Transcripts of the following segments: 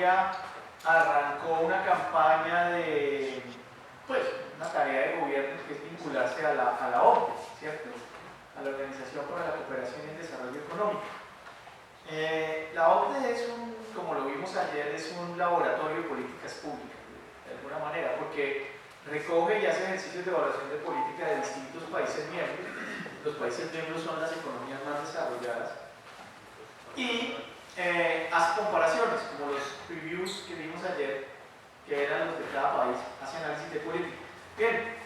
Colombia arrancó una campaña de, pues, una tarea de gobierno que es vincularse a la OCDE, ¿cierto? A la Organización para la Cooperación y el Desarrollo Económico. La OCDE es como lo vimos ayer, es un laboratorio de políticas públicas, de alguna manera, porque recoge y hace ejercicios de evaluación de política de distintos países miembros. Los países miembros son las economías más desarrolladas y hace comparaciones, como los previews que vimos ayer, que eran los de cada país, hace análisis de política. Bien,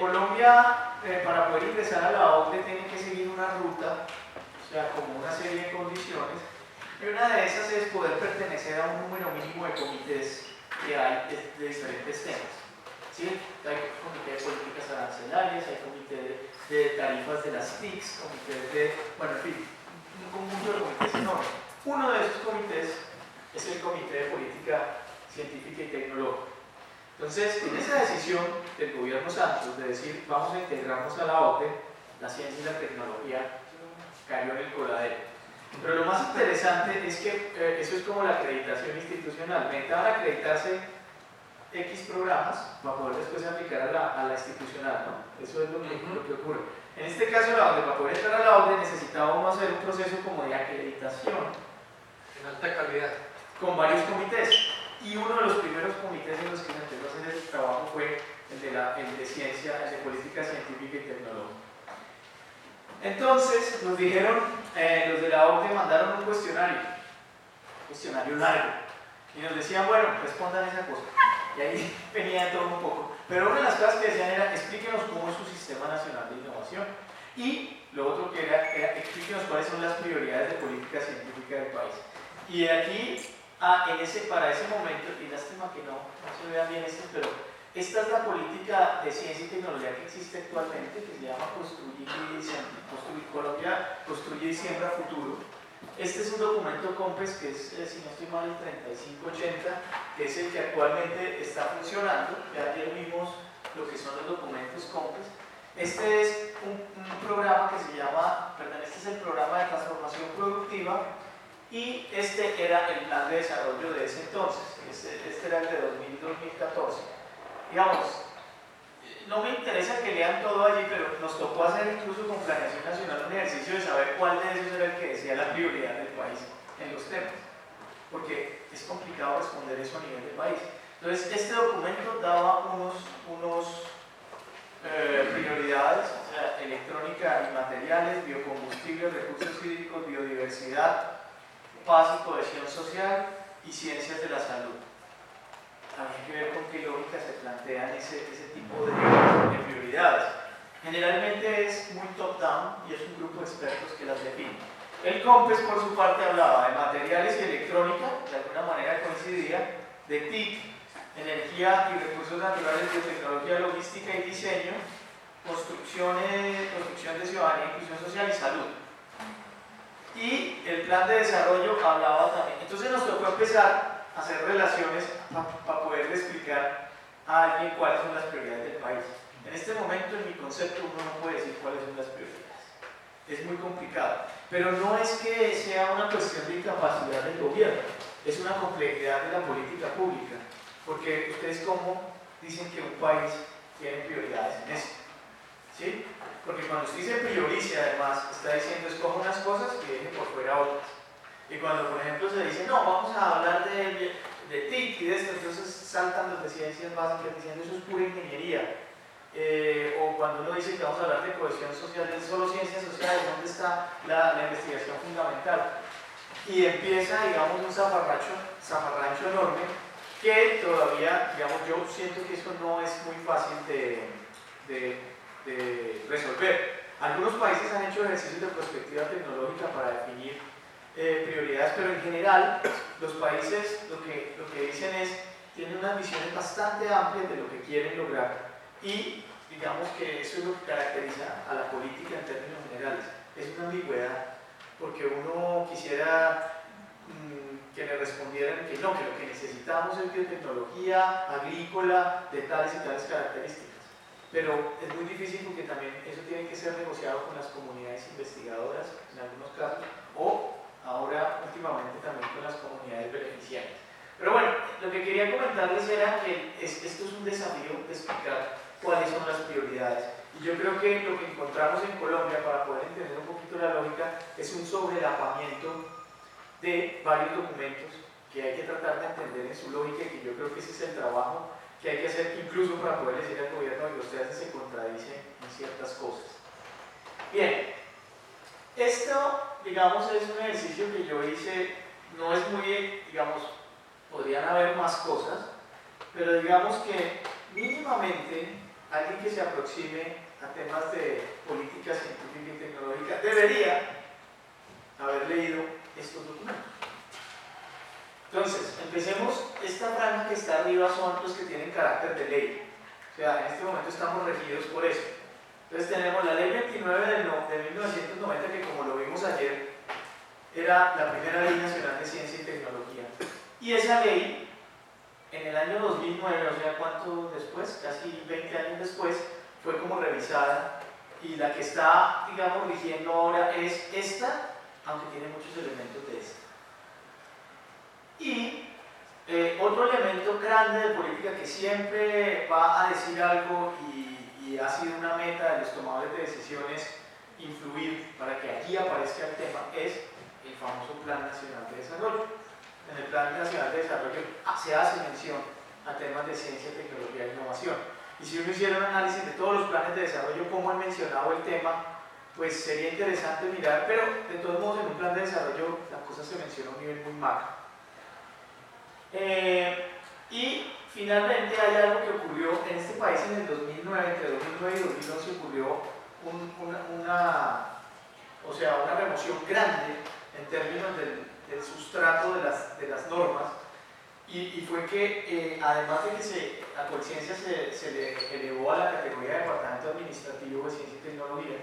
Colombia, para poder ingresar a la OCDE, tiene que seguir una ruta, o sea, como una serie de condiciones, y una de esas es poder pertenecer a un número mínimo de comités que hay de diferentes temas. ¿Sí? Hay comité de políticas arancelarias, hay comité de tarifas de las TICs, comités de, bueno, en fin, un conjunto de comités enormes. Uno de esos comités es el Comité de Política Científica y Tecnológica. Entonces, en esa decisión del gobierno Santos de decir vamos a integrarnos a la OCDE, la ciencia y la tecnología cayó en el coladero. Pero lo más interesante es que eso es como la acreditación institucional. Necesitaban acreditarse X programas para poder después aplicar a la institucional, ¿no? Eso es lo que ocurre. En este caso, la OCDE, para poder entrar a la OCDE, necesitábamos hacer un proceso como de acreditación en alta calidad con varios comités. Y uno de los primeros comités en los que se empezó a hacer ese trabajo fue el de ciencia, el de política científica y tecnológica. Entonces nos dijeron, los de la OCDE mandaron un cuestionario largo, y nos decían, bueno, respondan esa cosa. Y ahí venía de todo un poco. Pero una de las cosas que decían era, explíquenos cómo es su Sistema Nacional de Innovación. Y lo otro que era explíquenos cuáles son las prioridades de política científica del país. Y de aquí, para ese momento, y lástima que no se vean bien esto, pero esta es la política de ciencia y tecnología que existe actualmente, que se llama Colombia Construye y Siembra Futuro. Este es un documento COMPES que es, si no estoy mal, el 3580, que es el que actualmente está funcionando. Ya ayer vimos lo que son los documentos COMPES. Este es un programa que se llama, este es el programa de transformación productiva, y este era el plan de desarrollo de ese entonces. Este era el de 2014. Digamos, no me interesa que lean todo allí, pero nos tocó hacer incluso con Planeación Nacional un ejercicio de saber cuál de esos era el que decía la prioridad del país en los temas, porque es complicado responder eso a nivel del país. Entonces, este documento daba unos prioridades, o sea, electrónica y materiales, biocombustibles, recursos hídricos, biodiversidad, paz y cohesión social y ciencias de la salud. Habría que ver con qué lógica se plantean ese tipo de prioridades. Generalmente es muy top-down y es un grupo de expertos que las define. El COMPES, por su parte, hablaba de materiales y electrónica, de alguna manera coincidía, de TIC, energía y recursos naturales, biotecnología, logística y diseño, construcción de ciudadanía, inclusión social y salud. Y el plan de desarrollo hablaba también. Entonces nos tocó empezar a hacer relaciones para poderle explicar a alguien cuáles son las prioridades del país. En este momento, en mi concepto, uno no puede decir cuáles son las prioridades. Es muy complicado. Pero no es que sea una cuestión de incapacidad del gobierno, es una complejidad de la política pública. Porque ustedes, ¿cómo dicen que un país tiene prioridades en eso? ¿Sí? Porque cuando usted dice priorice, además, está diciendo escoja unas cosas y deje por fuera otras. Y cuando, por ejemplo, se dice, no, vamos a hablar de TIC y de esto, entonces saltan los de ciencias básicas diciendo eso es pura ingeniería. O cuando uno dice que vamos a hablar de cohesión social, es solo ciencias sociales, ¿dónde está la investigación fundamental? Y empieza, digamos, un zafarrancho enorme que todavía, digamos, yo siento que eso no es muy fácil de resolver. Algunos países han hecho ejercicios de perspectiva tecnológica para definir prioridades, pero en general los países lo que dicen es, tienen unas visiones bastante amplias de lo que quieren lograr y digamos que eso es lo que caracteriza a la política en términos generales. Es una ambigüedad, porque uno quisiera que le respondieran que no, que lo que necesitamos es biotecnología agrícola de tales y tales características. Pero es muy difícil porque también eso tiene que ser negociado con las comunidades investigadoras en algunos casos, o ahora últimamente también con las comunidades beneficiarias. Pero bueno, lo que quería comentarles era que esto es un desafío de explicar cuáles son las prioridades. Y yo creo que lo que encontramos en Colombia, para poder entender un poquito la lógica, es un sobrelapamiento de varios documentos que hay que tratar de entender en su lógica, y que yo creo que ese es el trabajo que hay que hacer incluso para poder decir al gobierno que ustedes se contradicen en ciertas cosas. Bien, esto, digamos, es un ejercicio que yo hice, no es muy, digamos, podrían haber más cosas, pero digamos que mínimamente alguien que se aproxime a temas de política científica y tecnológica debería haber leído estos documentos. Entonces, empecemos. Esta franja que está arriba son los que tienen carácter de ley. O sea, en este momento estamos regidos por eso. Entonces tenemos la ley 29 de 1990, que como lo vimos ayer, era la primera ley nacional de ciencia y tecnología. Y esa ley, en el año 2009, o sea, ¿cuánto después? Casi 20 años después, fue como revisada, y la que está, digamos, rigiendo ahora es esta, aunque tiene muchos elementos de esta. Y otro elemento grande de política que siempre va a decir algo y ha sido una meta de los tomadores de decisiones influir para que allí aparezca el tema es el famoso Plan Nacional de Desarrollo. En el Plan Nacional de Desarrollo se hace mención a temas de ciencia, tecnología e innovación. Y si uno hiciera un análisis de todos los planes de desarrollo, como han mencionado el tema, pues sería interesante mirar, pero de todos modos en un plan de desarrollo la cosa se menciona a un nivel muy macro. Y finalmente hay algo que ocurrió en este país en el 2009, entre 2009 y 2011 ocurrió una remoción grande en términos del sustrato de las normas, y fue que además de que a Colciencia se le elevó a la categoría de Departamento Administrativo de Ciencia y Tecnología,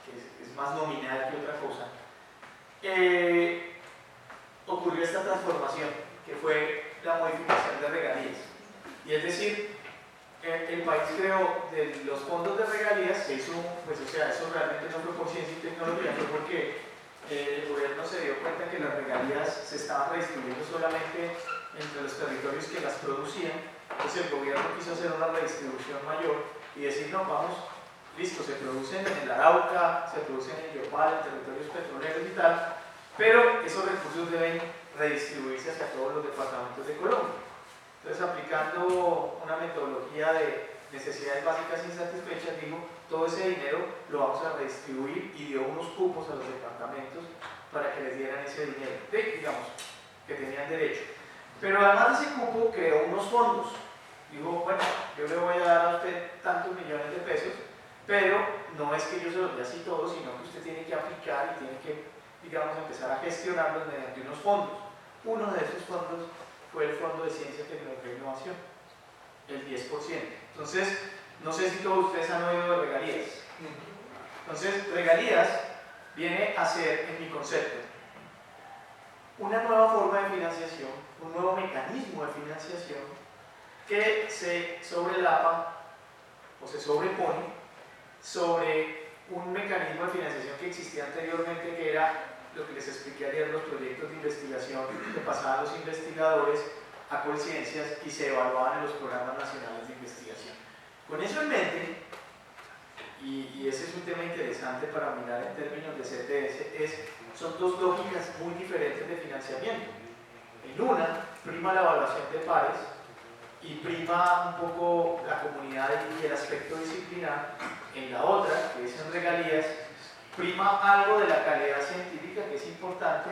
que es más nominal que otra cosa, ocurrió esta transformación, que fue la modificación de regalías. Y es decir, el país creó de los fondos de regalías, que hizo, pues o sea, eso realmente no fue por ciencia y tecnología, fue porque el gobierno se dio cuenta que las regalías se estaban redistribuyendo solamente entre los territorios que las producían. Entonces el gobierno quiso hacer una redistribución mayor y decir, no, vamos, listo, se producen en el Arauca, se producen en Yopal, en territorios petroleros y tal, pero esos recursos deben redistribuirse hacia todos los departamentos de Colombia. Entonces, aplicando una metodología de necesidades básicas insatisfechas, digo, todo ese dinero lo vamos a redistribuir, y dio unos cupos a los departamentos para que les dieran ese dinero, digamos, que tenían derecho. Pero además de ese cupo, creó unos fondos. Digo, bueno, yo le voy a dar a usted tantos millones de pesos, pero no es que yo se los dé así todos, sino que usted tiene que aplicar y tiene que, digamos, empezar a gestionarlos mediante unos fondos. Uno de esos fondos fue el Fondo de Ciencia, Tecnología e Innovación, el 10%. Entonces, no sé si todos ustedes han oído de regalías. Entonces, regalías viene a ser, en mi concepto, una nueva forma de financiación, un nuevo mecanismo de financiación que se sobrelapa o se sobrepone sobre un mecanismo de financiación que existía anteriormente, que era lo que les expliqué ayer, los proyectos de investigación que pasaban los investigadores a Colciencias y se evaluaban en los programas nacionales de investigación. Con eso en mente, y ese es un tema interesante para mirar en términos de CTS, son dos lógicas muy diferentes de financiamiento. En una, prima la evaluación de pares y prima un poco la comunidad y el aspecto disciplinar. En la otra, que es en regalías, prima algo de la calidad científica, que es importante,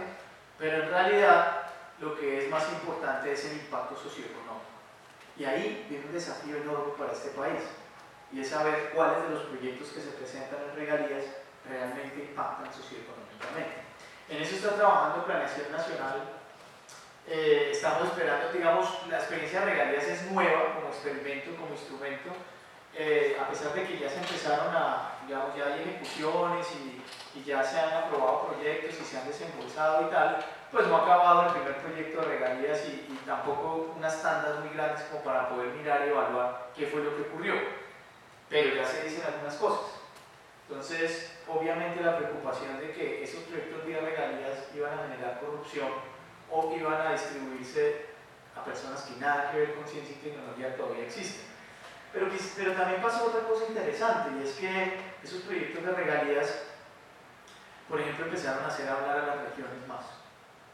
pero en realidad lo que es más importante es el impacto socioeconómico. Y ahí viene un desafío enorme para este país, y es saber cuáles de los proyectos que se presentan en regalías realmente impactan socioeconómicamente. En eso está trabajando Planeación Nacional. Estamos esperando, digamos, la experiencia de regalías es nueva como experimento, como instrumento, a pesar de que ya se empezaron digamos, ya hay ejecuciones y ya se han aprobado proyectos y se han desembolsado y tal, pues no ha acabado el primer proyecto de regalías y tampoco unas tandas muy grandes como para poder mirar y evaluar qué fue lo que ocurrió, pero ya se dicen algunas cosas. Entonces, obviamente la preocupación de que esos proyectos de regalías iban a generar corrupción o iban a distribuirse a personas que nada que ver con ciencia y tecnología todavía existen. Pero también pasó otra cosa interesante, y es que esos proyectos de regalías, por ejemplo, empezaron a hacer hablar a las regiones más,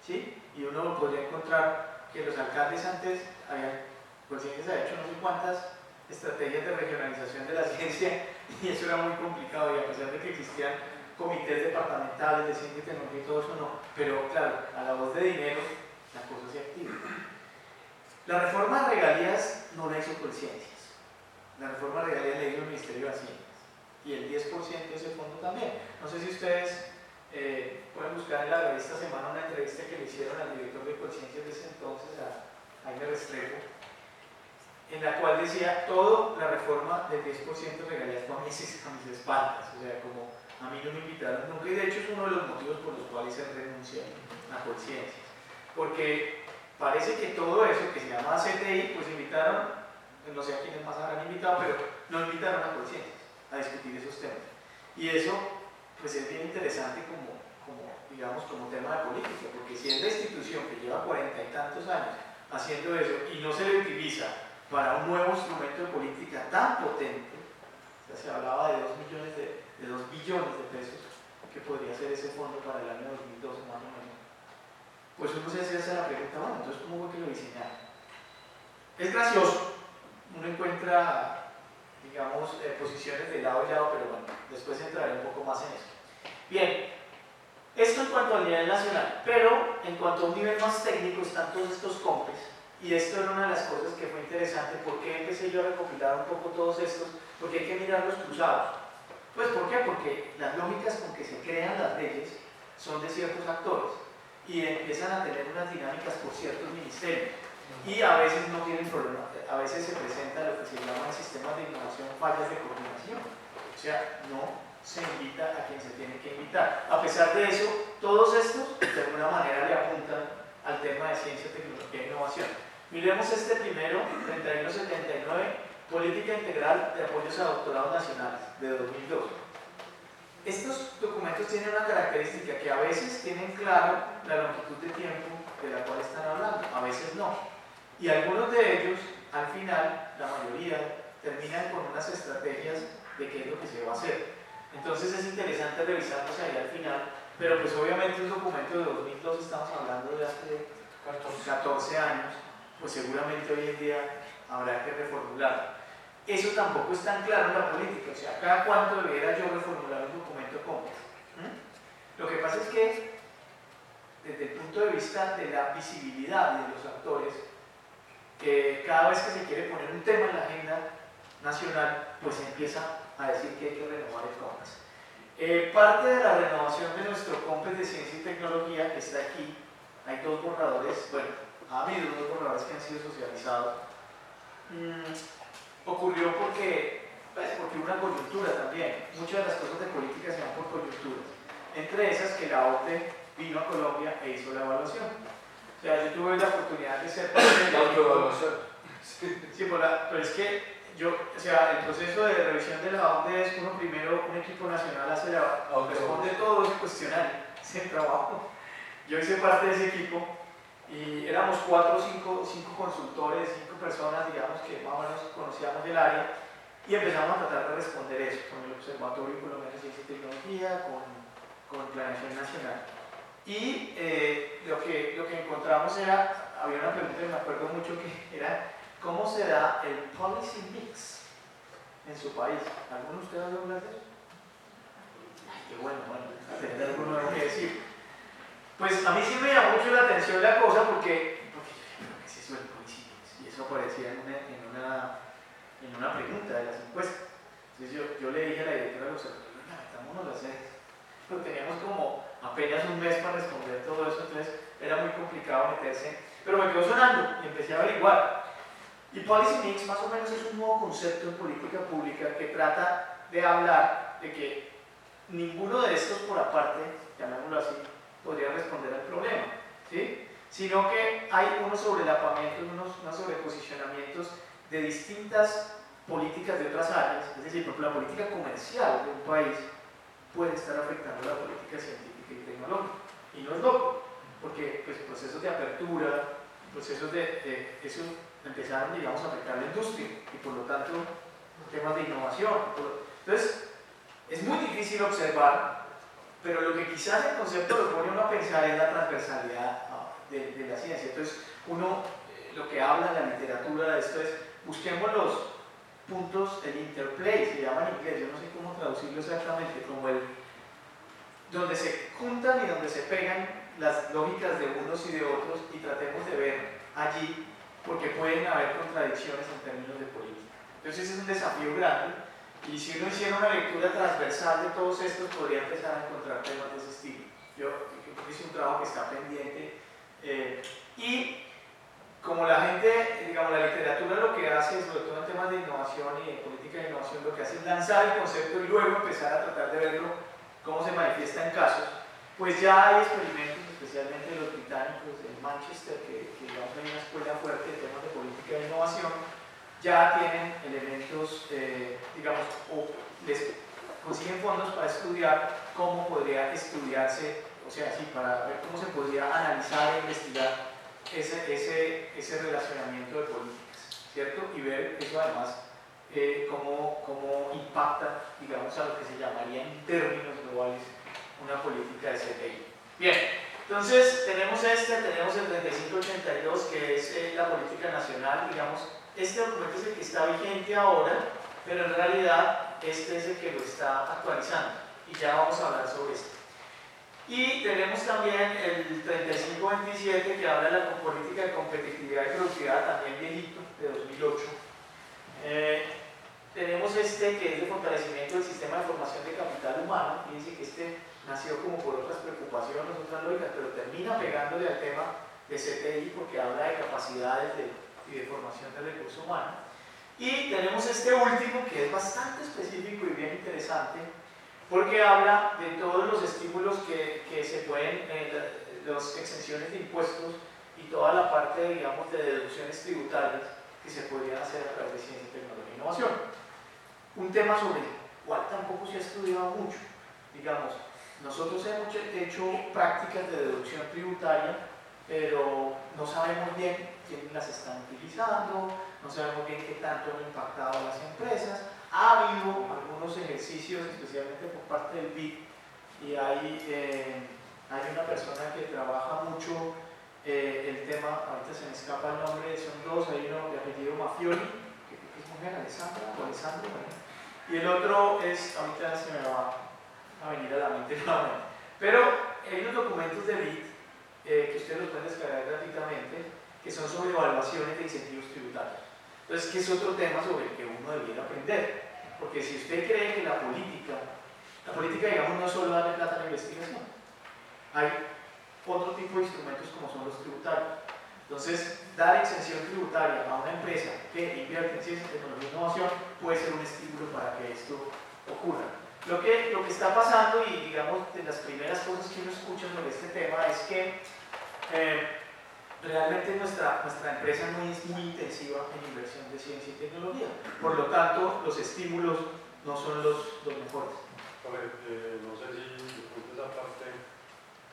¿sí? Y uno podría encontrar que los alcaldes antes habían, por ciencia se ha hecho no sé cuántas estrategias de regionalización de la ciencia, y eso era muy complicado, y a pesar de que existían comités departamentales de ciencia y tecnología y todo eso, no. Pero claro, a la voz de dinero, la cosa se activa. La reforma de regalías no la hizo Colciencias. La reforma de regalías la hizo el Ministerio de Hacienda. Y el 10% de ese fondo también. No sé si ustedes pueden buscar en la revista Semana una entrevista que le hicieron al director de Colciencias de ese entonces, a Jaime Restrepo, en la cual decía toda la reforma del 10% de regalías fue a mis espaldas. O sea, como a mí no me invitaron nunca, y de hecho es uno de los motivos por los cuales se renuncia a Colciencias, porque parece que todo eso que se llama CTI, pues invitaron, no sé a quiénes más habrán invitado, pero no invitaron a Colciencias a discutir esos temas, y eso pues es bien interesante digamos, como tema de política, porque si es la institución que lleva 40 y tantos años haciendo eso y no se le utiliza para un nuevo instrumento de política tan potente, o sea, se hablaba de 2 billones de pesos, que podría ser ese fondo para el año 2012 más o menos, pues uno se hace la pregunta, bueno, entonces ¿cómo fue que lo diseñaron? Es gracioso, uno encuentra, digamos, posiciones de lado y lado, pero bueno, después entraré un poco más en eso. Bien, esto en cuanto al nivel nacional, pero en cuanto a un nivel más técnico están todos estos COMPES, y esto era una de las cosas que fue interesante. ¿Por qué empecé yo a recopilar un poco todos estos? Porque hay que mirarlos cruzados. Pues ¿por qué? Porque las lógicas con que se crean las leyes son de ciertos actores y empiezan a tener unas dinámicas por ciertos ministerios, y a veces no tienen problema, a veces se presenta lo que se llama en sistemas de innovación fallas de coordinación, o sea, no se invita a quien se tiene que invitar. A pesar de eso, todos estos de alguna manera le apuntan al tema de ciencia, tecnología e innovación. Miremos este primero, 3179, Política Integral de Apoyos a Doctorados Nacionales, de 2002. Estos documentos tienen una característica, que a veces tienen claro la longitud de tiempo de la cual están hablando, a veces no. Y algunos de ellos, al final, la mayoría, terminan con unas estrategias de qué es lo que se va a hacer. Entonces es interesante revisarlos ahí al final, pero pues obviamente un documento de 2002, estamos hablando de hace 14 años, pues seguramente hoy en día habrá que reformularlo. Eso tampoco es tan claro en la política, o sea, ¿cada cuánto debiera yo reformular un documento completo? Lo que pasa es que, desde el punto de vista de la visibilidad de los actores, cada vez que se quiere poner un tema en la agenda nacional, pues se empieza a decir que hay que renovar el COMPES. Parte de la renovación de nuestro COMPES de Ciencia y Tecnología, que está aquí, hay 2 borradores, bueno, ha habido 2 borradores que han sido socializados. Ocurrió porque una coyuntura también. Muchas de las cosas de política se dan por coyunturas. Entre esas, que la OTE vino a Colombia e hizo la evaluación. O sea, yo tuve la oportunidad de ser parte de la autoevaluación. Sí, pero es que o sea, el proceso de revisión de la OTE es uno primero, un equipo nacional hace responde todo ese cuestionario, ese trabajo. Yo hice parte de ese equipo y éramos 4 o 5 consultores, 5 personas, digamos, que más o menos conocíamos el área, y empezamos a tratar de responder eso con el Observatorio Colombiano de Ciencia y Tecnología, con Planeación Nacional. Y lo que encontramos había una pregunta que me acuerdo mucho, que era ¿cómo se da el policy mix en su país? ¿Alguno de ustedes ha hablado de eso? Ay, qué bueno, tener algo nuevo que decir. Pues a mí sí me llamó mucho la atención la cosa, porque yo creo que es eso del policy mix, y eso aparecía en una pregunta de las encuestas. Entonces yo le dije a la directora del observatorio, metámonos a hacer, pero teníamos como apenas un mes para responder todo eso, entonces era muy complicado meterse, pero me quedó sonando y empecé a averiguar. Y policy mix más o menos es un nuevo concepto en política pública que trata de hablar de que ninguno de estos por aparte, llamémoslo así, podría responder al problema, ¿sí? Sino que hay unos sobrelapamientos, unos sobreposicionamientos de distintas políticas de otras áreas. Es decir, por ejemplo, la política comercial de un país puede estar afectando la política científica y tecnológica, y no es loco, porque pues, procesos de apertura, procesos de eso empezaron, digamos, a afectar la industria y por lo tanto temas de innovación. Entonces, es muy difícil observar, pero lo que quizás el concepto lo pone uno a pensar es la transversalidad de la ciencia. Entonces, uno, lo que habla en la literatura de esto es, busquemos los puntos, el interplay, se llama en inglés, yo no sé cómo traducirlo exactamente, como el donde se juntan y donde se pegan las lógicas de unos y de otros y tratemos de ver allí, porque pueden haber contradicciones en términos de política. Entonces es un desafío grande y si uno hiciera una lectura transversal de todos estos podría empezar a encontrar temas de ese estilo. Yo creo que es un trabajo que está pendiente y como la gente, digamos, la literatura lo que hace, sobre todo en temas de innovación y en política de innovación, lo que hace es lanzar el concepto y luego empezar a tratar de verlo cómo se manifiesta en casos, pues ya hay experimentos, especialmente los británicos en Manchester, que digamos hay una escuela fuerte de temas de política de innovación, ya tienen elementos, digamos, o les consiguen fondos para estudiar cómo podría estudiarse, o sea, sí, para ver cómo se podría analizar e investigar ese relacionamiento de políticas, ¿cierto? Y ver eso además cómo impacta, digamos, a lo que se llamaría en términos globales una política de CTI. Bien, entonces tenemos el 3582, que es la política nacional, digamos, este documento es el que está vigente ahora, pero en realidad este es el que lo está actualizando, y ya vamos a hablar sobre esto. Y tenemos también el 3527, que habla de la política de competitividad y productividad, también viejito, de 2008. Tenemos este que es de fortalecimiento del sistema de formación de capital humano. Fíjense que este nació como por otras preocupaciones, otras lógicas, pero termina pegándole al tema de CTI porque habla de capacidades y de formación del recurso humano. Y tenemos este último que es bastante específico y bien interesante porque habla de todos los estímulos que se pueden, las exenciones de impuestos y toda la parte, digamos, de deducciones tributarias que se podrían hacer a través de ciencia, tecnología e innovación. Un tema sobre el cual tampoco se ha estudiado mucho. Digamos, nosotros hemos hecho prácticas de deducción tributaria, pero no sabemos bien quiénes las están utilizando, no sabemos bien qué tanto han impactado a las empresas. Ha habido algunos ejercicios, especialmente por parte del BID, y hay una persona que trabaja mucho el tema, ahorita se me escapa el nombre, son dos, hay uno de apellido Mafioli, que creo que es mujer, Alessandra o Alessandro, y el otro es, ahorita se me va a venir a la mente nuevamente, pero hay unos documentos de BID que ustedes los pueden descargar gratuitamente, que son sobre evaluaciones de incentivos tributarios. Entonces, que es otro tema sobre el que uno debiera aprender, porque si usted cree que la política, digamos, no es solo darle plata a la investigación, hay otro tipo de instrumentos como son los tributarios. Entonces, dar exención tributaria a una empresa que invierte en ciencia, tecnología e innovación puede ser un estímulo para que esto ocurra. Lo que está pasando, y digamos, de las primeras cosas que uno escucha sobre este tema es que realmente nuestra empresa no es muy intensiva en inversión de ciencia y tecnología. Por lo tanto, los estímulos no son los mejores. A ver, no sé si de pronto esa parte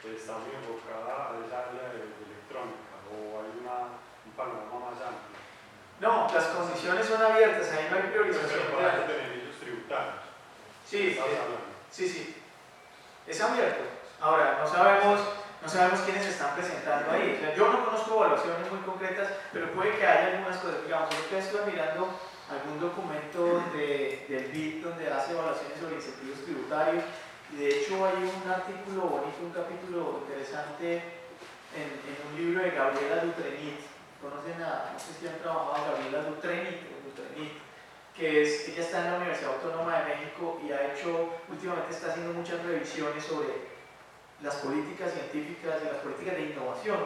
está muy enfocada a esa área de electrónica o hay un panorama más amplio. No, las condiciones son abiertas, ahí no hay priorización. Pero para beneficios tributarios. Sí, sí. Es abierto. Ahora, no sabemos quiénes se están presentando ahí. O sea, yo no conozco evaluaciones muy concretas, pero puede que haya algunas cosas. Digamos, yo estoy mirando algún documento del BID donde hace evaluaciones sobre incentivos tributarios, y de hecho hay un artículo bonito, un capítulo interesante en un libro de Gabriela Dutrenit. ¿Conocen no sé si han trabajado a Gabriela Dutrenit, que ella está en la Universidad Autónoma de México y últimamente está haciendo muchas revisiones sobre las políticas científicas y las políticas de innovación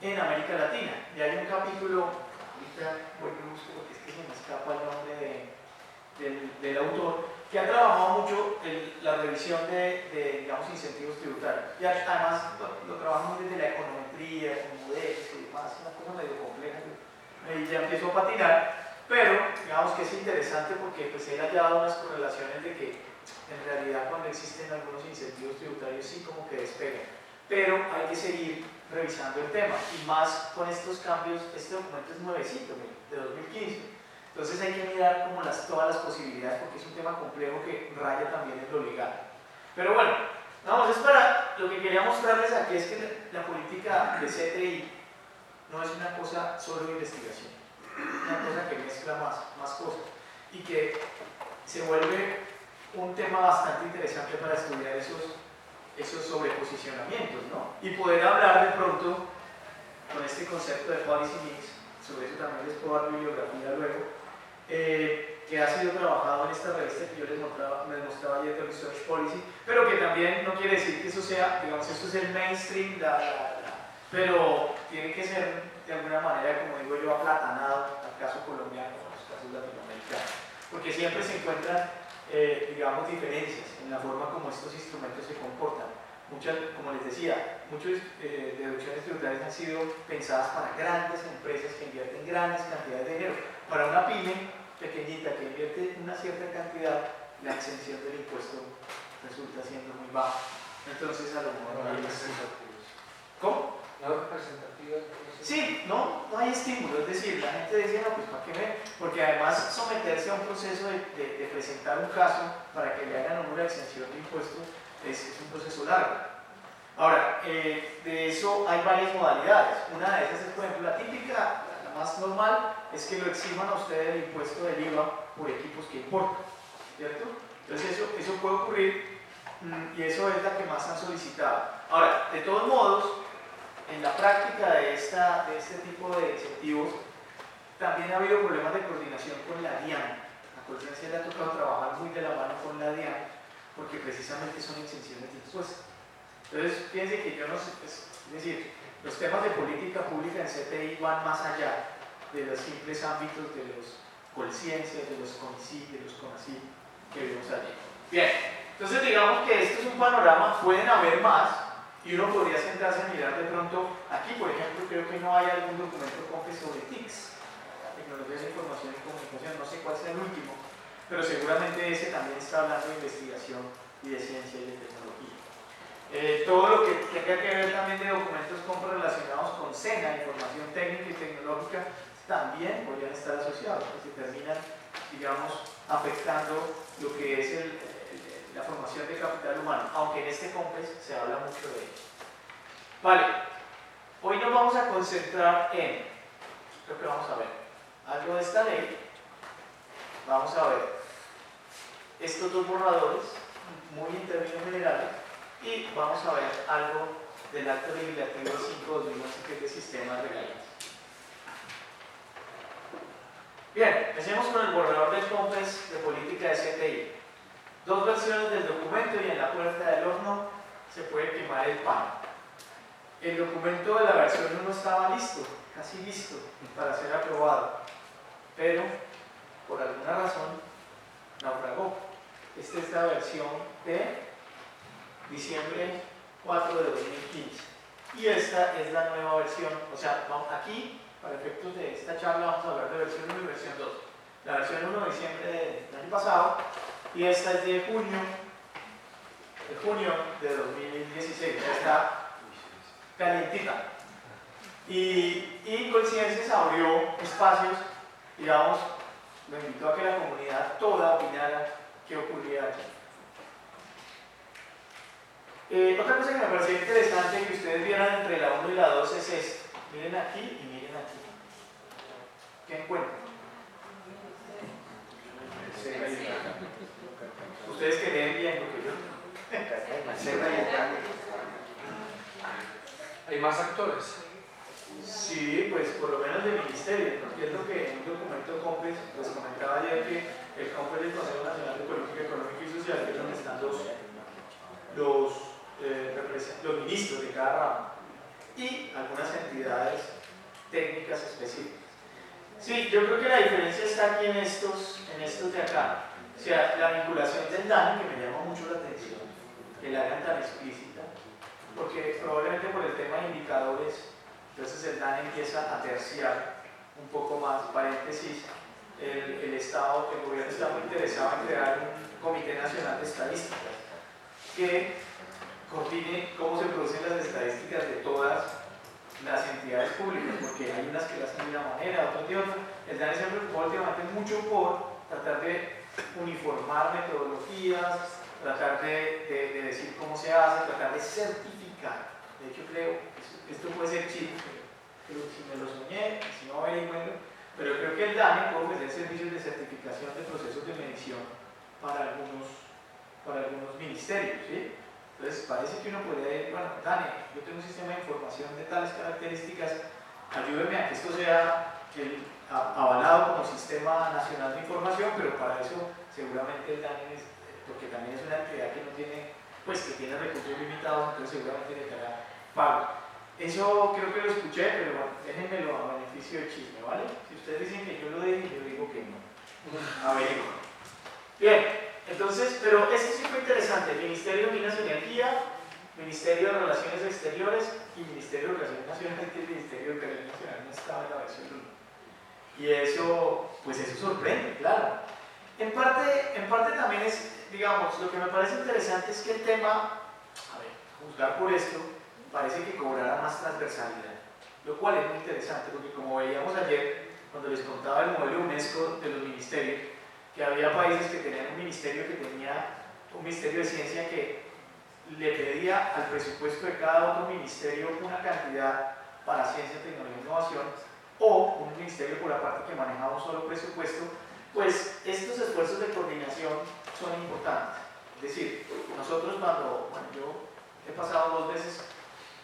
en América Latina. Y hay un capítulo, ahorita voy a buscar porque es que se me escapa el nombre del autor, que ha trabajado mucho la revisión de digamos, incentivos tributarios. Y además lo trabajamos desde la econometría, con modelos y demás, una cosa medio compleja. Y ya empiezo a patinar, pero digamos que es interesante porque pues, él ha hallado unas correlaciones de que en realidad cuando existen algunos incentivos tributarios sí como que despegan. pero hay que seguir revisando el tema, y más con estos cambios. Este documento es nuevecito, de 2015, entonces hay que mirar como todas las posibilidades, porque es un tema complejo que raya también en lo legal. Pero bueno, vamos, es para lo que quería mostrarles aquí, es que la política de CTI no es una cosa solo de investigación, es una cosa que mezcla más cosas, y que se vuelve un tema bastante interesante para estudiar esos sobreposicionamientos, ¿no? Y poder hablar de pronto con este concepto de policy mix, sobre eso también les puedo dar bibliografía luego, que ha sido trabajado en esta revista que yo les mostraba ayer de Research Policy, pero que también no quiere decir que eso sea, digamos, esto es el mainstream, pero tiene que ser de alguna manera, como digo yo, aplatanado al caso colombiano o a los casos latinoamericanos, porque siempre se encuentran, digamos, diferencias en la forma como estos instrumentos se comportan. Muchas, como les decía, muchas deducciones tributarias han sido pensadas para grandes empresas que invierten grandes cantidades de dinero. Para una pyme pequeñita que invierte una cierta cantidad, la exención del impuesto resulta siendo muy baja. Entonces, a lo mejor no hay representativos. ¿Cómo? No representativos. Sí, no hay estímulo, es decir, la gente dice, no, pues ¿para qué me...? Porque además someterse a un proceso de presentar un caso para que le hagan una exención de impuestos es un proceso largo. Ahora, de eso hay varias modalidades. Una de esas es, por ejemplo, la típica, la más normal, es que lo eximan a ustedes el impuesto del IVA por equipos que importan, ¿cierto? Entonces eso puede ocurrir y eso es la que más han solicitado. Ahora, de todos modos, en la práctica de este tipo de incentivos, también ha habido problemas de coordinación con la DIAN. A Colciencia le ha tocado trabajar muy de la mano con la DIAN, porque precisamente son exenciones de impuestos. Entonces, fíjense que yo no sé, es decir, los temas de política pública en CTI van más allá de los simples ámbitos de los Colciencias, de los CONICYT, de los CONACYT que vimos allí. Bien, entonces digamos que esto es un panorama, pueden haber más, y uno podría sentarse a mirar de pronto, aquí por ejemplo creo que no hay algún documento CONFES sobre TICS, Tecnologías de Información y Comunicación, no sé cuál sea el último, pero seguramente ese también está hablando de investigación y de ciencia y de tecnología. Todo lo que tenga que ver también de documentos CONFES relacionados con SENA, información técnica y tecnológica, también podrían estar asociados, porque terminan, digamos, afectando lo que es la formación de capital humano, aunque en este CONFES se habla mucho de ello. Vale, hoy nos vamos a concentrar en, creo que vamos a ver algo de esta ley, vamos a ver estos dos borradores, muy en términos generales, y vamos a ver algo del acto legislativo 5/2011 que es de sistemas legales. Bien, empecemos con el borrador del CONFES de política de CTI. Dos versiones del documento y en la puerta del horno se puede quemar el pan. El documento de la versión 1 estaba listo, casi listo, para ser aprobado, pero por alguna razón naufragó. Esta es la versión de diciembre 4 de 2015 y esta es la nueva versión. O sea, aquí, para efectos de esta charla, vamos a hablar de versión 1 y versión 2. La versión 1 de diciembre del año pasado y esta es de junio de 2016, ya está calientita. Y Colciencias abrió espacios, digamos, lo invitó a que la comunidad toda opinara qué ocurría aquí. Otra cosa que me pareció interesante que ustedes vieran entre la 1 y la 2 es esto. Miren aquí y miren aquí. ¿Qué encuentran? Ustedes que leen bien lo que yo. ¿Hay más actores? Sí, pues por lo menos del ministerio, porque es lo que en un documento CONFES les comentaba ayer que el CONFES del Consejo Nacional de Política Económica y Social es donde están los ministros de cada rama y algunas entidades técnicas específicas. Sí, yo creo que la diferencia está aquí en estos de acá. O sea, la vinculación del DANE, que me llama mucho la atención, que la hagan tan explícita, porque probablemente por el tema de indicadores, entonces el DANE empieza a terciar un poco más, paréntesis, el gobierno está muy interesado en crear un Comité Nacional de Estadísticas, que coordine cómo se producen las estadísticas de todas las entidades públicas, porque hay unas que las hacen de una manera, otras de otra. El DANE se ha preocupado últimamente mucho por tratar de uniformar metodologías, tratar de decir cómo se hace, tratar de certificar. De hecho, creo que esto puede ser chido, pero si me lo soñé, si no averigüenlo, pero creo que el DANE puede ofrecer servicios de certificación de procesos de medición para algunos ministerios, ¿sí? Entonces, parece que uno puede, bueno, DANE, yo tengo un sistema de información de tales características, ayúdeme a que esto sea avalado como Sistema Nacional de Información, pero para eso seguramente el DANE, porque también es una entidad que no tiene, pues que tiene recursos limitados, entonces seguramente le dará pago. Eso creo que lo escuché, pero bueno, déjenmelo a beneficio de chisme, ¿vale? Si ustedes dicen que yo lo dije, yo digo que no. A ver. Bien. Entonces, pero este sí fue interesante, Ministerio de Minas y Energía, Ministerio de Relaciones Exteriores y Ministerio de Educación Nacional, que el Ministerio de Educación Nacional no estaba en la versión 1. Y eso, pues eso sorprende, claro. En parte también es, digamos, lo que me parece interesante es que el tema, a ver, juzgar por esto, parece que cobrará más transversalidad, lo cual es muy interesante, porque como veíamos ayer, cuando les contaba el modelo UNESCO de los ministerios, que había países que tenían un ministerio de ciencia que le pedía al presupuesto de cada otro ministerio una cantidad para ciencia, tecnología e innovación, o un ministerio por aparte que manejaba un solo presupuesto, pues estos esfuerzos de coordinación son importantes. Es decir, nosotros cuando, bueno, yo he pasado 2 veces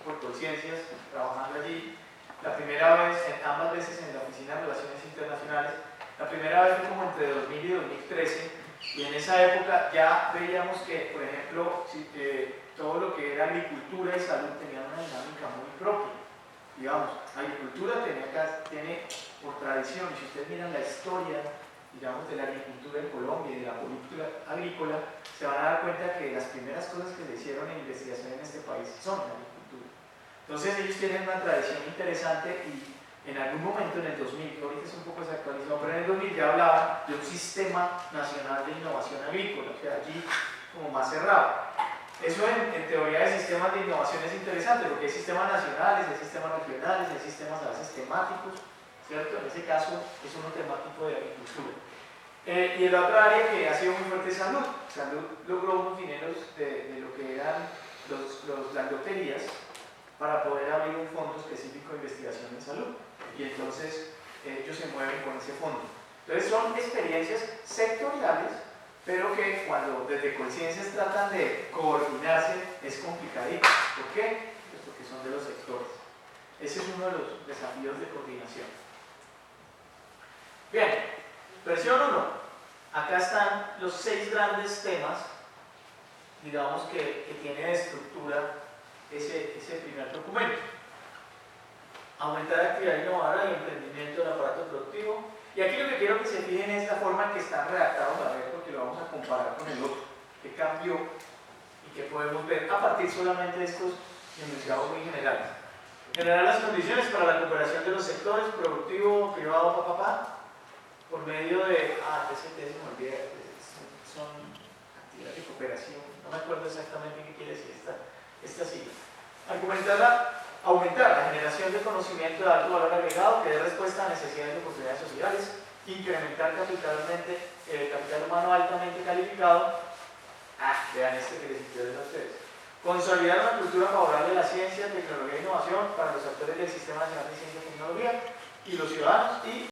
por Colciencias trabajando allí, la primera vez, ambas veces en la Oficina de Relaciones Internacionales. La primera vez fue como entre 2000 y 2013, y en esa época ya veíamos que, por ejemplo, todo lo que era agricultura y salud tenía una dinámica muy propia. Digamos, agricultura tiene por tradición, y si ustedes miran la historia, digamos, de la agricultura en Colombia y de la política agrícola, se van a dar cuenta que las primeras cosas que se hicieron en investigación en este país son la agricultura. Entonces ellos tienen una tradición interesante y en algún momento en el 2000, que ahorita es un poco desactualizado, pero en el 2000 ya hablaban de un sistema nacional de innovación agrícola, o sea, allí como más cerrado. Eso en teoría de sistemas de innovación es interesante, porque hay sistemas nacionales, hay sistemas regionales, hay sistemas a veces temáticos, ¿cierto? En ese caso es uno temático de agricultura. Y el otro área que ha sido muy fuerte es salud. Salud logró unos dineros de lo que eran las loterías para poder abrir un fondo específico de investigación en salud. Y entonces ellos se mueven con ese fondo. Entonces son experiencias sectoriales, pero que cuando desde Colciencias tratan de coordinarse es complicadito. ¿Por qué? Pues porque son de los sectores. Ese es uno de los desafíos de coordinación. Bien, versión 1. Acá están los 6 grandes temas, digamos, que tiene de estructura ese primer documento. Aumentar la actividad innovadora y emprendimiento del aparato productivo. Y aquí lo que quiero que se fijen es la forma en que están redactados, a ver, porque lo vamos a comparar con el otro, que cambió y que podemos ver a partir solamente de estos enunciados muy generales. Generar las condiciones para la cooperación de los sectores productivo, privado, por medio de, se me olvida, son actividades de cooperación, no me acuerdo exactamente qué quiere decir esta sigla. Aumentar la generación de conocimiento de alto valor agregado que dé respuesta a necesidades y oportunidades sociales, incrementar capital humano altamente calificado, vean este que les interesa a ustedes, consolidar una cultura favorable a la ciencia, tecnología e innovación para los actores del Sistema Nacional de Ciencia y Tecnología y los ciudadanos, y